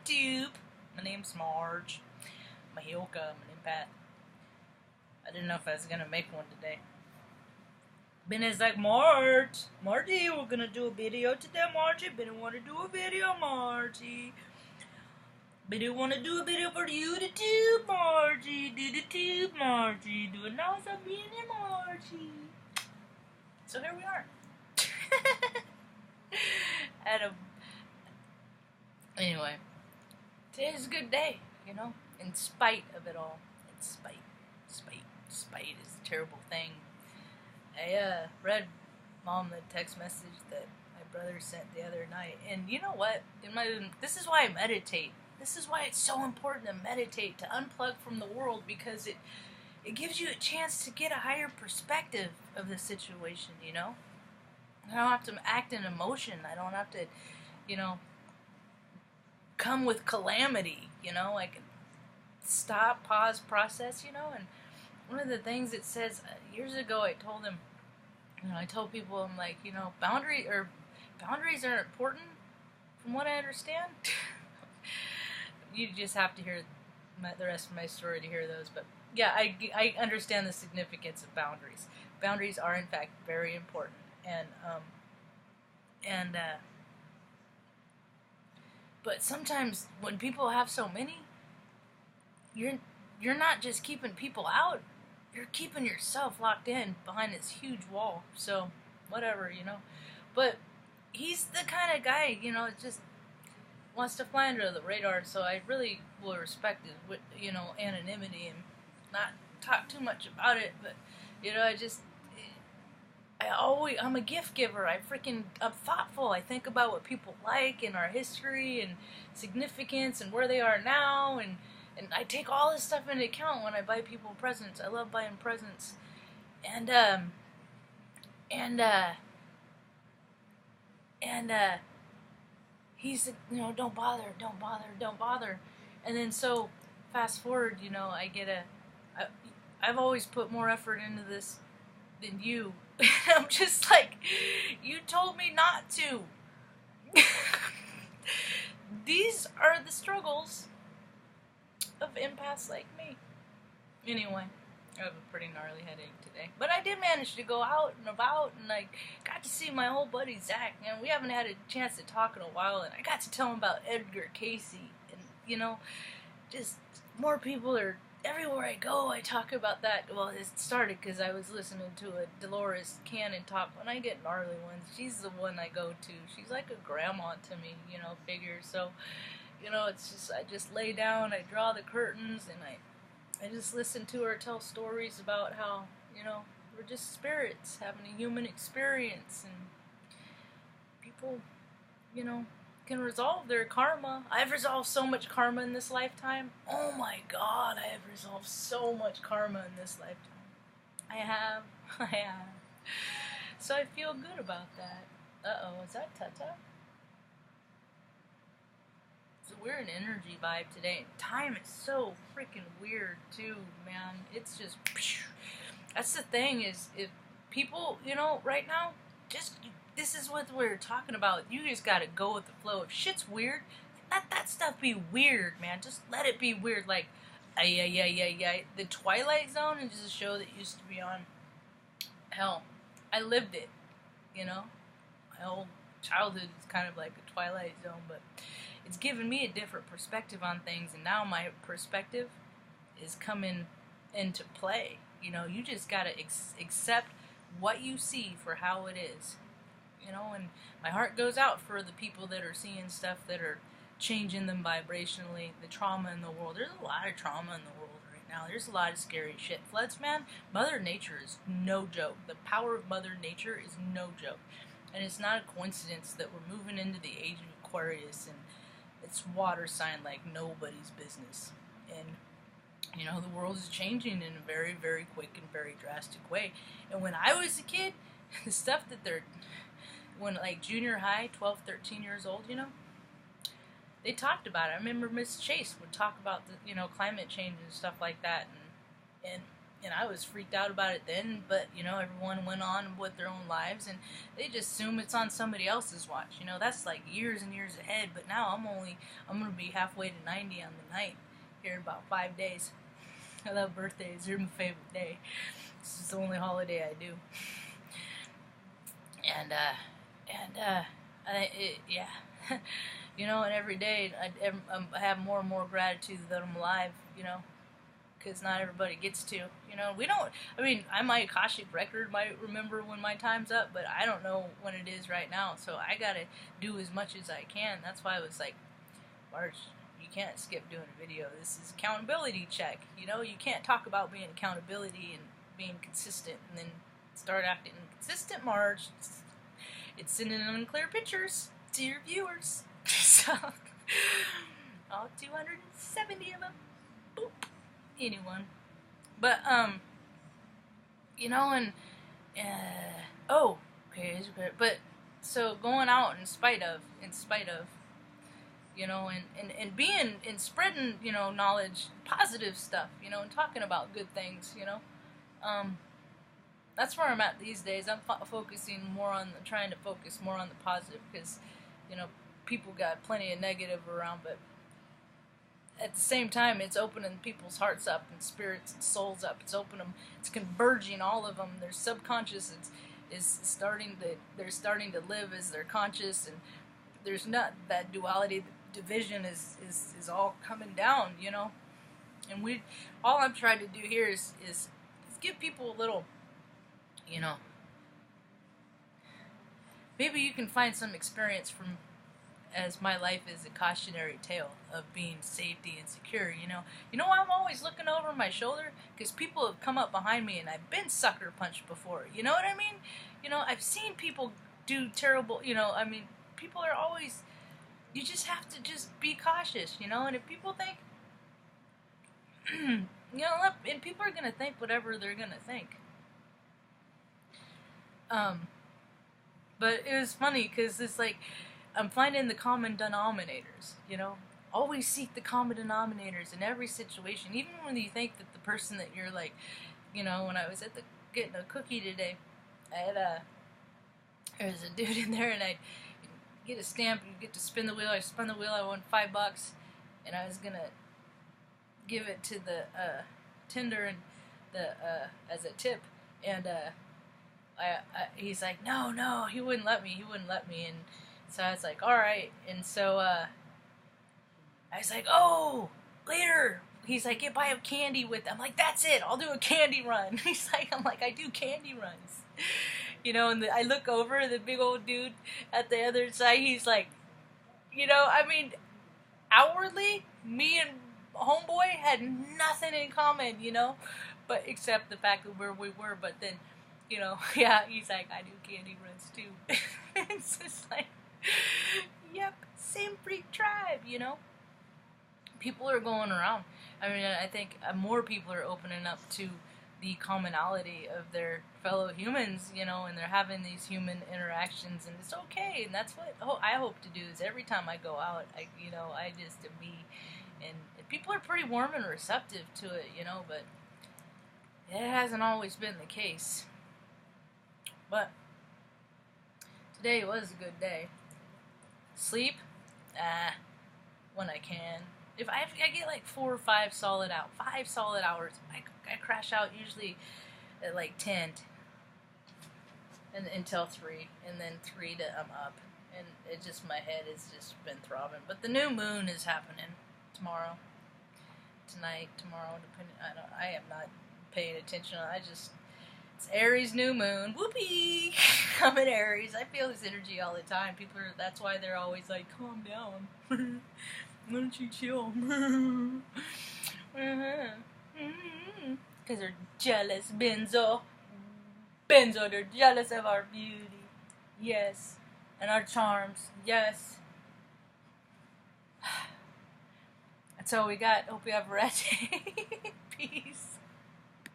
YouTube. My name's Marge. Mahilka, my name Pat. I didn't know if I was gonna make one today. Benny's like, Margie, we're gonna do a video today, Margie. Benny wanna do a video, Margie. Benny wanna do a video for you to tube, Margie. Do the tube, Margie. Do it now, so Benny, Margie. So here we are. Anyway, today's a good day, you know, in spite of it all. In spite is a terrible thing. I read Mom the text message that my brother sent the other night, and you know what? This is why I meditate. This is why it's so important to meditate, to unplug from the world, because it gives you a chance to get a higher perspective of the situation, you know? I don't have to act in emotion. I don't have to, you know, come with calamity, you know? I can stop, pause, process, you know? And one of the things it says, years ago I told him, you know, I told people, I'm like, you know, boundaries are important, from what I understand. You just have to hear the rest of my story to hear those, but yeah, I understand the significance of boundaries. Boundaries are, in fact, very important, but sometimes when people have so many, you're not just keeping people out, you're keeping yourself locked in behind this huge wall. So whatever, you know. But he's the kind of guy, you know, just wants to fly under the radar. So I really will respect his, you know, anonymity and not talk too much about it. But you know, I'm a gift giver. I'm thoughtful. I think about what people like in our history and significance and where they are now, and I take all this stuff into account when I buy people presents. I love buying presents. And he's, you know, don't bother. And then so, fast forward, you know, I've always put more effort into this than you. I'm just like, you told me not to. These are the struggles of empaths like me. Anyway, I have a pretty gnarly headache today. But I did manage to go out and about, and I got to see my old buddy Zach. And we haven't had a chance to talk in a while, and I got to tell him about Edgar Casey. And, you know, just more people are, everywhere I go, I talk about that. Well, it started because I was listening to a Dolores Cannon talk. When I get gnarly ones, she's the one I go to. She's like a grandma to me, you know, figure. So, you know, it's just, I just lay down, I draw the curtains, and I just listen to her tell stories about how, you know, we're just spirits having a human experience, and people, you know, can resolve their karma. I've resolved so much karma in this lifetime. Oh my God, I have resolved so much karma in this lifetime. I have. So I feel good about that. Uh-oh, is that Tata? So we're in energy vibe today. Time is so freaking weird too, man. It's just, that's the thing, is if people, you know, right now, just, this is what we're talking about. You just gotta go with the flow. If shit's weird, let that stuff be weird, man. Just let it be weird. Like, The Twilight Zone is a show that used to be on. Hell, I lived it, you know. My whole childhood is kind of like a Twilight Zone, but it's given me a different perspective on things, and now my perspective is coming into play. You know, you just gotta accept what you see for how it is. You know, and my heart goes out for the people that are seeing stuff that are changing them vibrationally, the trauma in the world. There's a lot of trauma in the world right now. There's a lot of scary shit. Floods, man, Mother Nature is no joke. The power of Mother Nature is no joke. And it's not a coincidence that we're moving into the age of Aquarius, and it's water sign like nobody's business. And, you know, the world is changing in a very, very quick and very drastic way. And when I was a kid, the stuff that when like junior high, 12, 13 years old, you know, they talked about it. I remember Miss Chase would talk about the, you know, climate change and stuff like that. And And I was freaked out about it then, but, you know, everyone went on with their own lives, and they just assume it's on somebody else's watch. You know, that's like years and years ahead, but now I'm going to be halfway to 90 on the night here in about 5 days. I love birthdays. They're my favorite day. This is the only holiday I do. Yeah. You know, and every day I have more and more gratitude that I'm alive, you know, because not everybody gets to. You know, we don't, I mean, my Akashic record might remember when my time's up, but I don't know when it is right now, so I gotta do as much as I can. That's why I was like, Marge, you can't skip doing a video. This is accountability check. You know, you can't talk about being accountability and being consistent and then start acting inconsistent, Marge. It's sending unclear pictures to your viewers. So, all 270 of them. Boop. Anyone. But, you know, and, oh, okay, but, so going out in spite of, you know, and being, and spreading, you know, knowledge, positive stuff, you know, and talking about good things, you know, that's where I'm at these days. I'm focusing more on, trying to focus more on the positive, because, you know, people got plenty of negative around, but at the same time, it's opening people's hearts up and spirits and souls up. It's opening them, it's converging all of them. Their subconscious is starting to, they're starting to live as their conscious, and there's not that duality. The division is all coming down, you know. And all I'm trying to do here is give people a little, you know, maybe you can find some experience from, as my life is a cautionary tale of being safety and secure, you know. You know, I'm always looking over my shoulder, because people have come up behind me and I've been sucker punched before, you know what I mean? You know, I've seen people do terrible, you know, I mean, people are always, you just have to just be cautious, you know. And if people think, you know, and people are going to think whatever they're going to think. But it was funny, because it's like, I'm finding the common denominators, you know. Always seek the common denominators in every situation, even when you think that the person that you're like, you know, when I was at getting a cookie today, I had there was a dude in there, and I get a stamp, you get to spin the wheel. I spun the wheel, I won $5, and I was gonna give it to the tender and as a tip, and he's like, no, he wouldn't let me, and so I was like, alright, and so, I was like, oh, later, he's like, yeah, buy a candy with them. I'm like, that's it, I'll do a candy run. He's like, I'm like, I do candy runs. You know, and I look over, the big old dude at the other side, he's like, you know, I mean, outwardly, me and homeboy had nothing in common, you know, but except the fact of where we were, but then, you know, yeah, he's like, I do candy runs too. It's just like, yep, same freak tribe, you know. People are going around. I mean, I think more people are opening up to the commonality of their fellow humans, you know, and they're having these human interactions, and it's okay. And that's what I hope to do, is every time I go out, I just am me, and people are pretty warm and receptive to it, you know, but it hasn't always been the case. But today was a good day. Sleep, when I can. If I get like 4 or 5 solid hours, I crash out usually at like 10 and until 3, and then 3 to I'm up, and it just, my head has just been throbbing. But the new moon is happening tomorrow, depending. I am not paying attention. It's Aries new moon. Whoopee! I'm in Aries. I feel this energy all the time. That's why they're always like, calm down. Why don't you chill? Because they're jealous, Benzo. They're jealous of our beauty. Yes. And our charms. Yes. That's all we got. Hope you have a rest. Peace.